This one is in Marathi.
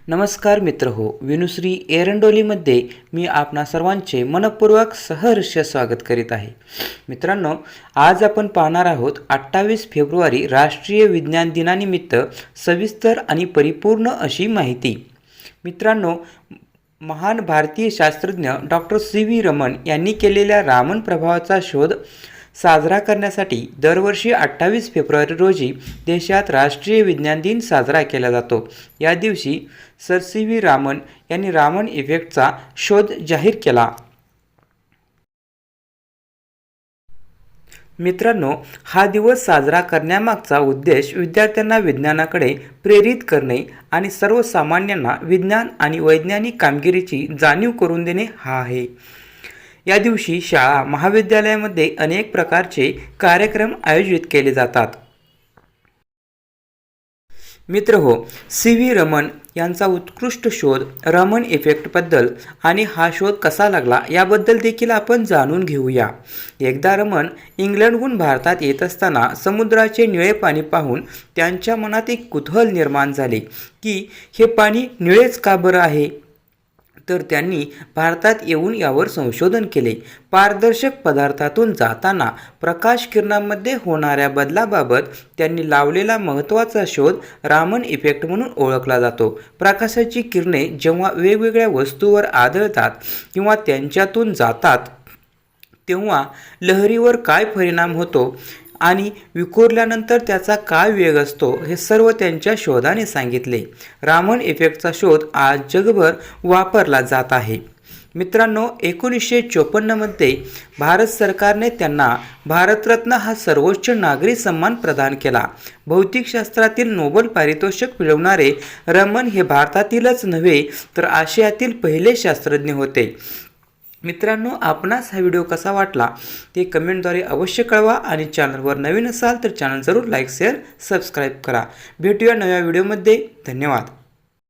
नमस्कार मित्र हो, विनुश्री एरंडोलीमध्ये मी आपणा सर्वांचे मनपूर्वक सहर्ष स्वागत करीत आहे. मित्रांनो, आज आपण पाहणार आहोत 28 फेब्रुवारी राष्ट्रीय विज्ञान दिनानिमित्त सविस्तर आणि परिपूर्ण अशी माहिती. मित्रांनो, महान भारतीय शास्त्रज्ञ डॉक्टर सी.व्ही. रमन यांनी केलेल्या रामन प्रभावाचा शोध साजरा करण्यासाठी दरवर्षी 28 फेब्रुवारी रोजी देशात राष्ट्रीय विज्ञान दिन साजरा केला जातो. या दिवशी सर सी.व्ही. रामन यांनी रामन इफेक्टचा शोध जाहीर केला. मित्रांनो, हा दिवस साजरा करण्यामागचा उद्देश विद्यार्थ्यांना विज्ञानाकडे प्रेरित करणे आणि सर्वसामान्यांना विज्ञान आणि वैज्ञानिक कामगिरीची जाणीव करून देणे हा आहे. या दिवशी शाळा महाविद्यालयामध्ये अनेक प्रकारचे कार्यक्रम आयोजित केले जातात. मित्र हो, सी.व्ही. रमन यांचा उत्कृष्ट शोध रमन इफेक्टबद्दल आणि हा शोध कसा लागला याबद्दल देखील आपण जाणून घेऊया. एकदा रमन इंग्लंडहून भारतात येत असताना समुद्राचे निळे पाणी पाहून त्यांच्या मनात एक कुतूहल निर्माण झाले की हे पाणी निळेच का बरं आहे. तर त्यांनी भारतात येऊन यावर संशोधन केले. पारदर्शक पदार्थातून जाताना प्रकाश किरणांमध्ये होणाऱ्या बदलाबाबत त्यांनी लावलेला महत्त्वाचा शोध रामन इफेक्ट म्हणून ओळखला जातो. प्रकाशाची किरणे जेव्हा वेगवेगळ्या वस्तूवर आदळतात किंवा त्यांच्यातून जातात तेव्हा लहरीवर काय परिणाम होतो आणि विखुरल्यानंतर त्याचा काय वेग असतो हे सर्व त्यांच्या शोधाने सांगितले. रामन इफेक्टचा शोध आज जगभर वापरला जात आहे. मित्रांनो, 1954मध्ये भारत सरकारने त्यांना भारतरत्न हा सर्वोच्च नागरी सन्मान प्रदान केला. भौतिकशास्त्रातील नोबेल पारितोषिक मिळवणारे रमन हे भारतातीलच नव्हे तर आशियातील पहिले शास्त्रज्ञ होते. मित्रांनो, आपणास हा व्हिडिओ कसा वाटला ते कमेंटद्वारे अवश्य कळवा आणि चॅनलवर नवीन असाल तर चॅनल जरूर लाईक शेअर सबस्क्राईब करा. भेटूया नव्या व्हिडिओमध्ये. धन्यवाद.